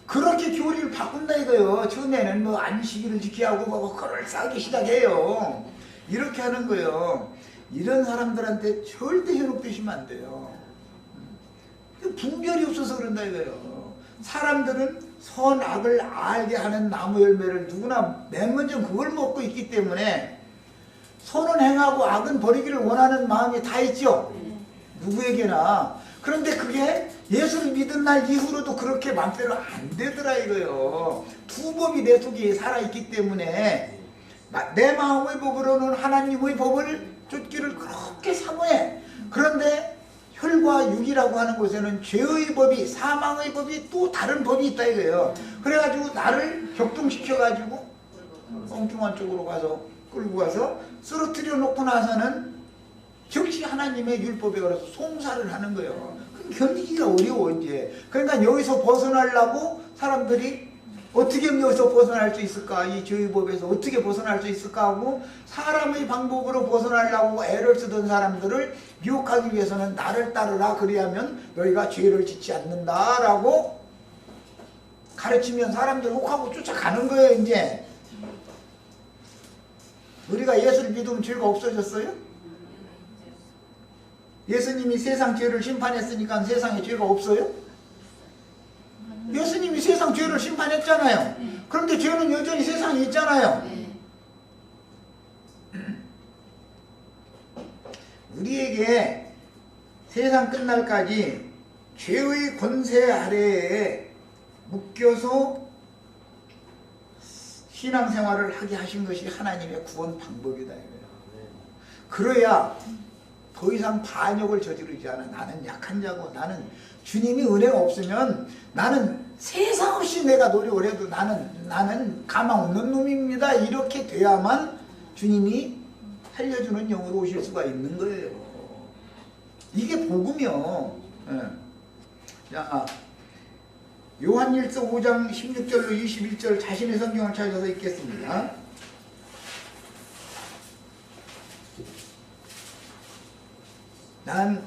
그렇게 교리를 바꾼다 이거예요. 처음에는 뭐 안식일을 지켜야 하고 뭐 그걸 싸우기 시작해요. 이렇게 하는 거예요. 이런 사람들한테 절대 현혹되시면 안 돼요. 분별이 없어서 그런다 이거예요. 사람들은 선악을 알게 하는 나무 열매를 누구나 맨 먼저 그걸 먹고 있기 때문에 선은 행하고 악은 버리기를 원하는 마음이 다 있죠. 누구에게나. 그런데 그게 예수를 믿은 날 이후로도 그렇게 맘대로 안 되더라 이거예요. 두 법이 내 속에 살아있기 때문에 내 마음의 법으로는 하나님의 법을 쫓기를 그렇게 사모해. 그런데 혈과 육이라고 하는 곳에는 죄의 법이, 사망의 법이 또 다른 법이 있다 이거예요. 그래가지고 나를 격동시켜가지고 엉뚱한 쪽으로 가서 끌고 가서 쓰러뜨려 놓고 나서는 즉시 하나님의 율법에 걸어서 송사를 하는 거예요. 그럼 견디기가 어려워 이제. 그러니까 여기서 벗어나려고 사람들이 어떻게 여기서 벗어날 수 있을까? 이 죄의 법에서 어떻게 벗어날 수 있을까 하고 사람의 방법으로 벗어나려고 애를 쓰던 사람들을 유혹하기 위해서는 나를 따르라, 그리하면 너희가 죄를 짓지 않는다라고 가르치면 사람들 혹하고 쫓아가는 거예요. 이제 우리가 예수를 믿으면 죄가 없어졌어요? 예수님이 세상 죄를 심판했으니까 세상에 죄가 없어요? 예수님이 세상 죄를 심판했잖아요. 그런데 죄는 여전히 세상에 있잖아요. 우리에게 세상 끝날까지 죄의 권세 아래에 묶여서 신앙생활을 하게 하신 것이 하나님의 구원 방법이다 이거예요. 그래야 더 이상 반역을 저지르지 않아. 나는 약한 자고, 나는 주님이 은혜가 없으면 나는 세상 없이 내가 노력을 해도 나는 가망 없는 놈입니다. 이렇게 돼야만 주님이 살려주는 영으로 오실 수가 있는 거예요. 이게 복음이요. 자, 요한일서 5장 16절로 21절 자신의 성경을 찾아서 읽겠습니다. 난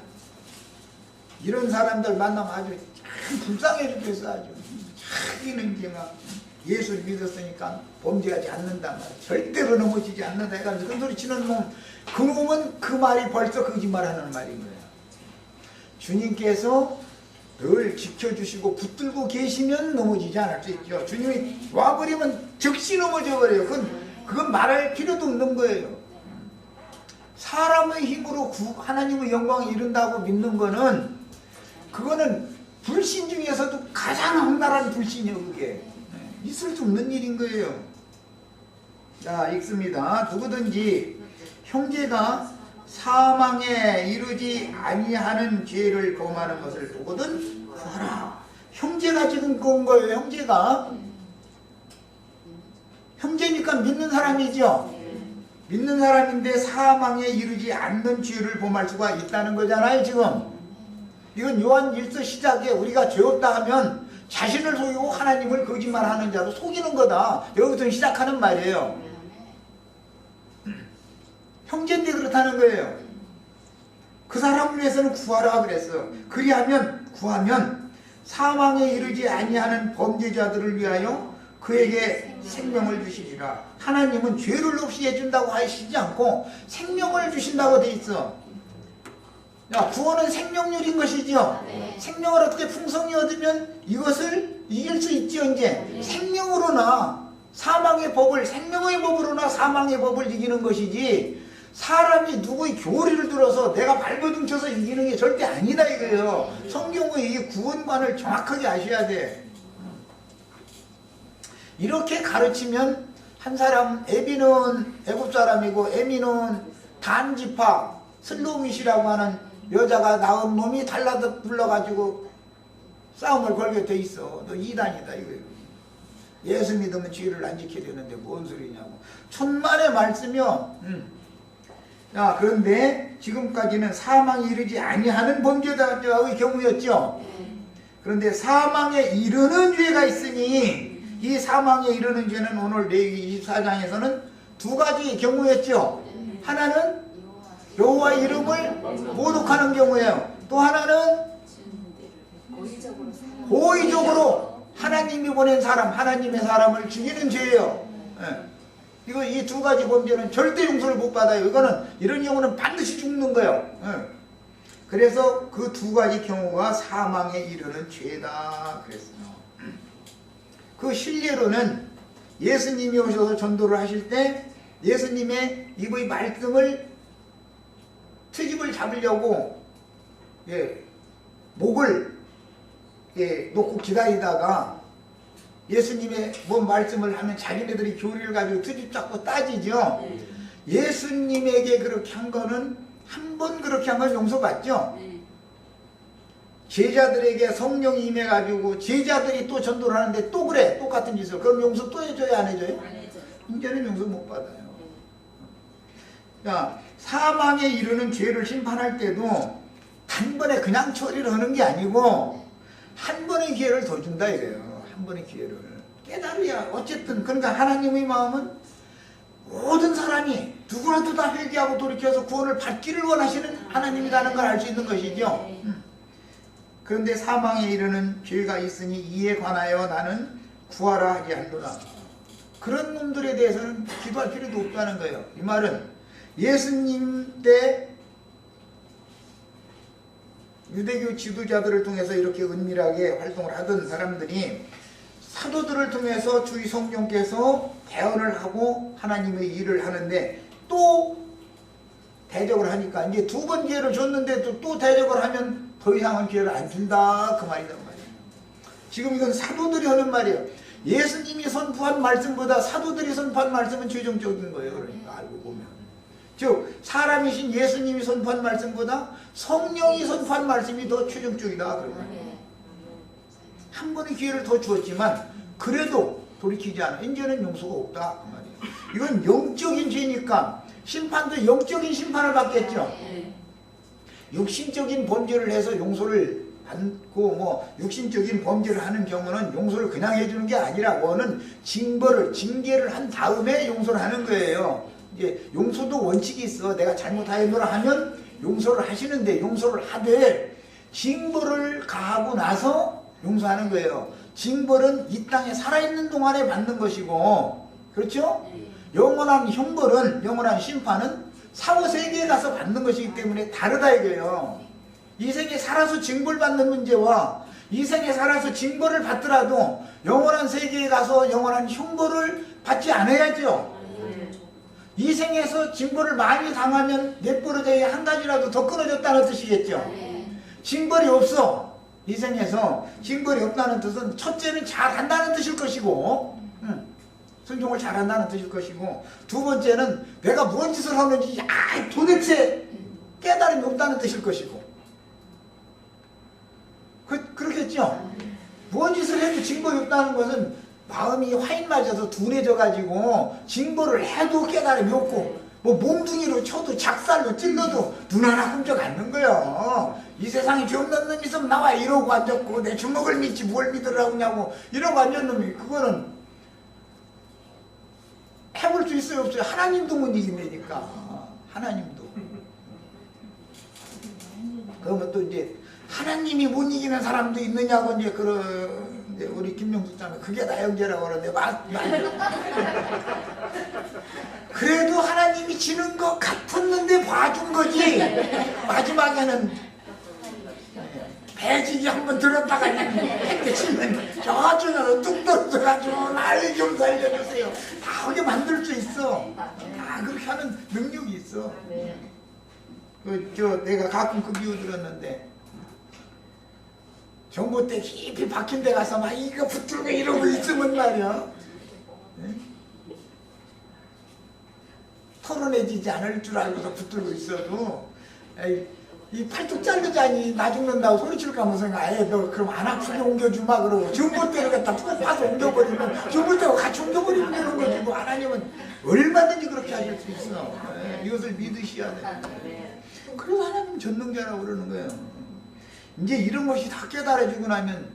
이런 사람들 만나면 아주 참 불쌍해 죽겠어. 아주 자기는 이제 막 예수를 믿었으니까 범죄하지 않는단 말이야. 절대로 넘어지지 않는다 해가지고 큰 소리 치는 놈, 그 놈은 그 말이 벌써 거짓말하는 말인 거야. 주님께서 늘 지켜주시고 붙들고 계시면 넘어지지 않을 수 있죠. 주님이 와버리면 즉시 넘어져 버려요. 그건 말할 필요도 없는 거예요. 사람의 힘으로 하나님의 영광을 이룬다고 믿는 거는, 그거는 불신 중에서도 가장 악랄한 불신이에요. 그게 있을 수 없는 일인 거예요. 자, 읽습니다. 누구든지 형제가 사망에 이르지 아니하는 죄를 범하는 것을 보거든 구하라. 형제가 지금 그런 거예요. 형제니까 믿는 사람이죠. 믿는 사람인데 사망에 이르지 않는 죄를 범할 수가 있다는 거잖아요. 지금 이건 요한 1서 시작에 우리가 죄 없다 하면 자신을 속이고 하나님을 거짓말하는 자로 속이는 거다. 여기서 시작하는 말이에요. 형제인데 그렇다는 거예요. 그 사람을 위해서는 구하라 그랬어. 구하면 사망에 이르지 아니하는 범죄자들을 위하여 그에게 생명을 주시리라. 하나님은 죄를 없이 해준다고 하시지 않고 생명을 주신다고 돼 있어. 야, 구원은 생명률인 것이죠. 생명을 어떻게 풍성히 얻으면 이것을 이길 수 있죠. 이제 생명으로나 사망의 법을, 생명의 법으로나 사망의 법을 이기는 것이지, 사람이 누구의 교리를 들어서 내가 발버둥쳐서 이기는 게 절대 아니다 이거예요. 성경의 이 구원관을 정확하게 아셔야 돼. 이렇게 가르치면 한 사람, 에비는 애굽 사람이고 에미는 단 지파 슬로밋이라고 하는 여자가 낳은 놈이 달라서 불러가지고 싸움을 걸게 돼 있어. 너 이단이다 이거예요. 예수 믿으면 죄를 안 지켜야 되는데 뭔 소리냐고. 천만의 말씀이요. 자, 그런데 지금까지는 사망에 이르지 아니하는 범죄자의 경우였죠. 그런데 사망에 이르는 죄가 있으니, 이 사망에 이르는 죄는 오늘 레위기 24장에서는 두 가지 경우였죠. 하나는 여호와 이름을 모독하는 경우예요. 또 하나는 고의적으로 하나님이 보낸 사람, 하나님의 사람을 죽이는 죄예요. 이거 이 두 가지 범죄는 절대 용서를 못 받아요. 이런 경우는 반드시 죽는 거예요. 그래서 그 두 가지 경우가 사망에 이르는 죄다 그랬어요. 그 실례로는 예수님이 오셔서 전도를 하실 때 예수님의 이 말씀을 트집을 잡으려고 목을 놓고 기다리다가 예수님의 뭔 말씀을 하면 자기네들이 교리를 가지고 트집 잡고 따지죠. 예수님에게 그렇게 한 거는, 한 번 그렇게 한 건 용서받죠. 제자들에게 성령이 임해가지고 제자들이 또 전도를 하는데 또 그래 똑같은 짓을 그럼 용서 또 해줘요 안 해줘요? 안 해줘. 이제는 용서 못 받아요. 그러니까 사망에 이르는 죄를 심판할 때도 단번에 그냥 처리를 하는 게 아니고 한 번의 기회를 더 준다 이래요. 한 번의 기회를 깨달아야 어쨌든 그러니까 하나님의 마음은 모든 사람이 누구라도 다 회개하고 돌이켜서 구원을 받기를 원하시는 하나님이라는 걸 알 수 있는 것이죠. 그런데 사망에 이르는 죄가 있으니 이에 관하여 나는 구하라 하지 않노라. 그런 놈들에 대해서는 기도할 필요도 없다는 거예요. 이 말은 예수님 때 유대교 지도자들을 통해서 이렇게 은밀하게 활동을 하던 사람들이 사도들을 통해서 주의 성령께서 대언을 하고 하나님의 일을 하는데 또 대적을 하니까 이제 두 번 기회를 줬는데도 또 대적을 하면 더 이상은 기회를 안 준다 그 말이란 말이에요. 지금 이건 사도들이 하는 말이에요. 예수님이 선포한 말씀보다 사도들이 선포한 말씀은 최종적인 거예요. 그러니까 알고 보면 즉 사람이신 예수님이 선포한 말씀보다 성령이 선포한 말씀이 더 최종적이다. 한 번의 기회를 더 주었지만 그래도 돌이키지 않아. 이제는 용서가 없다 그 말이에요. 이건 영적인 죄니까 심판도 영적인 심판을 받겠죠. 육신적인 범죄를 해서 용서를 받고 뭐 육신적인 범죄를 하는 경우는 용서를 그냥 해주는 게 아니라 원은 징계를 한 다음에 용서를 하는 거예요. 이제 용서도 원칙이 있어. 내가 잘못하였노라 하면 용서를 하시는데 용서를 하되 징벌을 가하고 나서 용서하는 거예요. 징벌은 이 땅에 살아있는 동안에 받는 것이고 그렇죠? 영원한 형벌은 영원한 심판은 사후세계에 가서 받는 것이기 때문에 다르다 이거예요. 이 생에 살아서 징벌받는 문제와 이 생에 살아서 징벌을 받더라도 영원한 세계에 가서 영원한 형벌을 받지 않아야죠. 이 생에서 징벌을 많이 당하면 넷버릇에 한 가지라도 더 끊어졌다는 뜻이겠죠. 징벌이 없어. 이 생에서 징벌이 없다는 뜻은 첫째는 잘한다는 뜻일 것이고 순종을 잘한다는 뜻일 것이고 두 번째는 내가 무슨 짓을 하는지 도대체 깨달음이 없다는 뜻일 것이고 그렇겠죠. 무슨 짓을 해도 징벌이 없다는 것은 마음이 화인 맞아서 둔해져 가지고 징벌을 해도 깨달음이 없고 뭐 몸뚱이로 쳐도 작살로 찔러도 눈 하나 끔쩍 않는 거예요. 이 세상에 죄 없는 놈이 있으면 나와 이러고 앉았고 내 주먹을 믿지 뭘 믿으라고 하냐고 이러고 앉은 놈이 그거는 해볼 수 있어요 없어요? 하나님도 못 이긴다니까. 하나님도. 그러면 또 이제 하나님이 못 이기는 사람도 있느냐고 이제 이제 우리 김명수 짱은 그게 나영제라고 그러는데 그래도 하나님이 지는 것 같았는데 봐준 거지. 마지막에는 배지기 한번 들었다가 햇게 치면 저쪽으로 뚝 떨어져가지고 날 좀 살려주세요. 다 하게 만들 수 있어. 다 그렇게 하는 능력이 있어. 내가 가끔 그 비유 들었는데 정보 때 깊이 박힌 데 가서 막 이거 붙들고 이러고 있으면 말이야 털어내지지 않을 줄 알고서 붙들고 있어도 에이, 이 팔뚝 자르자니 나 죽는다고 소리칠까 하면서 아예 너 그럼 안 아프게 옮겨주마 그러고 중보대로 갖다 푹 파서 옮겨버리면 중보대로 같이 옮겨버리면 되는 거지. 뭐 하나님은 얼마든지 그렇게 하실 수 있어. 이것을 믿으셔야 돼. 그래서 하나님 전능자라고 그러는 거예요. 이제 이런 것이 다 깨달아지고 나면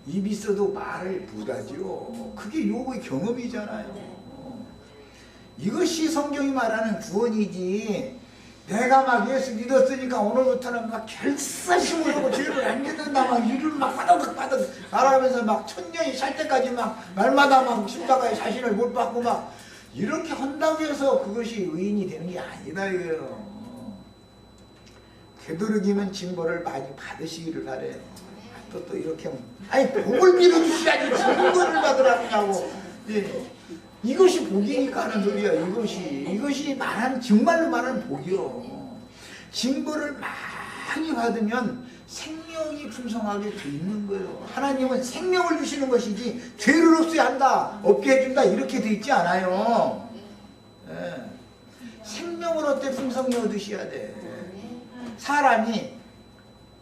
입이 있어도 말을 못하지요. 그게 욥의 경험이잖아요. 이것이 성경이 말하는 구원이지. 내가 막 예수 믿었으니까 오늘부터는 막 결사심을 하고 죄를 안 믿는다 막 이를 막 바닥바닥 말하면서 막 천년이 살 때까지 막 날마다 막 십자가에 자신을 못 받고 막 이렇게 한다고 해서 그것이 의인이 되는 게 아니다 이거예요. 되도록이면 징벌을 많이 받으시기를 바래요. 또 이렇게 아니 복을 빌어주셔야지 징벌을 받으라고. 예. 이것이 복이니까 하는 소리야. 이것이 말하는 정말로 말하는 복이요. 징벌을 많이 받으면 생명이 풍성하게 돼 있는 거예요. 하나님은 생명을 주시는 것이지 죄를 없애야 한다, 없게 해준다 이렇게 돼 있지 않아요. 예. 생명을 어때 풍성히 얻으셔야 돼. 사람이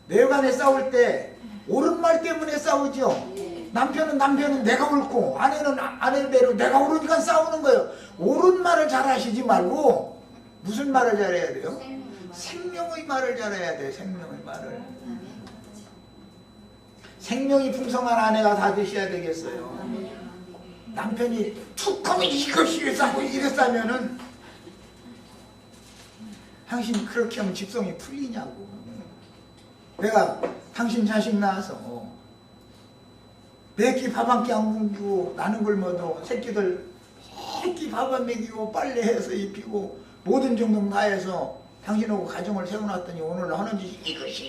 내간에 싸울 때 옳은 말 때문에 싸우죠. 남편은 내가 옳고 아내는 아내대로 내가 옳으니까 싸우는 거예요. 옳은 말을 잘 하시지 말고 무슨 말을 잘해야 돼요? 생명의 말을 잘해야 돼요. 생명의 말을. 생명이 풍성한 아내가 다 되셔야 되겠어요. 남편이 툭 하면 이것이 싸고 이랬다면은 당신 그렇게 하면 직성이 풀리냐고. 내가 당신 자식 낳아서 매끼 밥 한 끼 안 굶기고 나는 굶어도 새끼들 매끼 밥 안 먹이고 빨래해서 입히고 모든 정성 다해서 당신하고 가정을 세워놨더니 오늘 하는 짓이 이것이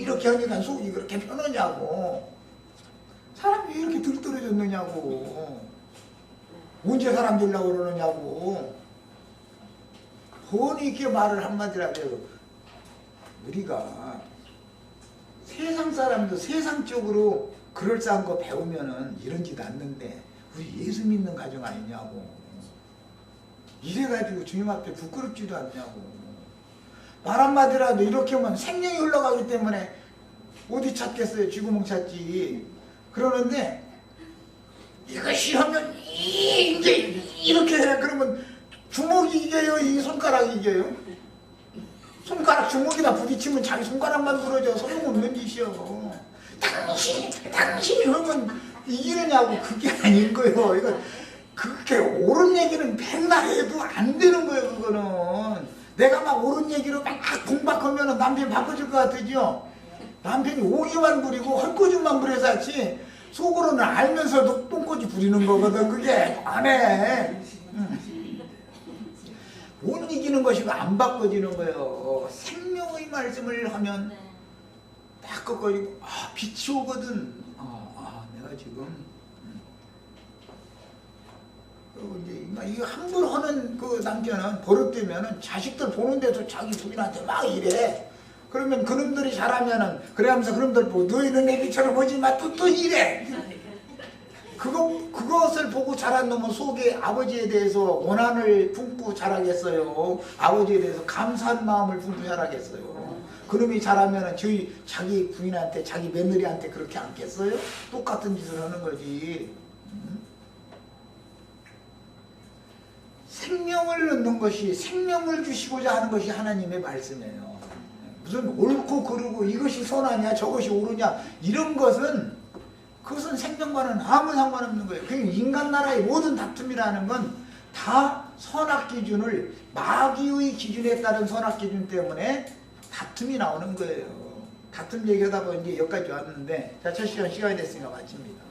이렇게 하니까 속이 그렇게 편하냐고. 사람이 왜 이렇게 들떨어졌느냐고. 언제 사람 되려고 그러느냐고. 본이 이렇게 말을 한마디라도 해도 우리가 세상 사람도 세상적으로 그럴싸한 거 배우면은 이런 짓 않는데 우리 예수 믿는 가정 아니냐고. 이래가지고 주님 앞에 부끄럽지도 않냐고. 말 한마디라도 이렇게 하면 생명이 흘러가기 때문에 어디 찾겠어요. 쥐구멍 찾지. 그러는데 이것이 하면 이제 이렇게 해. 그러면 주먹이 이겨요? 이 손가락이 이겨요? 손가락 주먹이나 부딪히면 자기 손가락만 부러져. 소용없는 짓이요. 당신이 하면 이기느냐고. 그게 아닌 거예요. 이거 그렇게 옳은 얘기는 맨날 해도 안 되는 거예요. 그거는 내가 막 옳은 얘기로 막 공박하면 남편 바꿔줄 것 같으죠. 남편이 오기만 부리고 헛거짓만 부려서지 속으로는 알면서도 똥꼬지 부리는 거거든. 그게 안 해. 못 이기는 것이고 안 바꿔지는 거예요. 생명의 말씀을 하면 바꿔거리고 빛이 오거든. 내가 지금 이제 이거 함부로 하는 그 남편은 버릇되면은 자식들 보는 데서 자기 부인한테 막 이래. 그러면 그놈들이 잘하면은 그래하면서 그놈들 보고 너희는 애비처럼 보지 마 또 이래. 그것을 보고 자란 놈은 속에 아버지에 대해서 원한을 품고 자라겠어요. 아버지에 대해서 감사한 마음을 품고 자라겠어요. 그놈이 잘하면은 자기 부인한테 자기 며느리한테 그렇게 않겠어요? 똑같은 짓을 하는 거지. 생명을 넣는 것이 생명을 주시고자 하는 것이 하나님의 말씀이에요. 무슨 옳고 그르고 이것이 선하냐 저것이 옳으냐 이런 것은 그것은 생명과는 아무 상관없는 거예요. 그 인간 나라의 모든 다툼이라는 건 다 선악 기준을 마귀의 기준에 따른 선악 기준 때문에 다툼이 나오는 거예요. 다툼 얘기하다 보니 이제 여기까지 왔는데 자, 첫 시간이 됐으니까 마칩니다.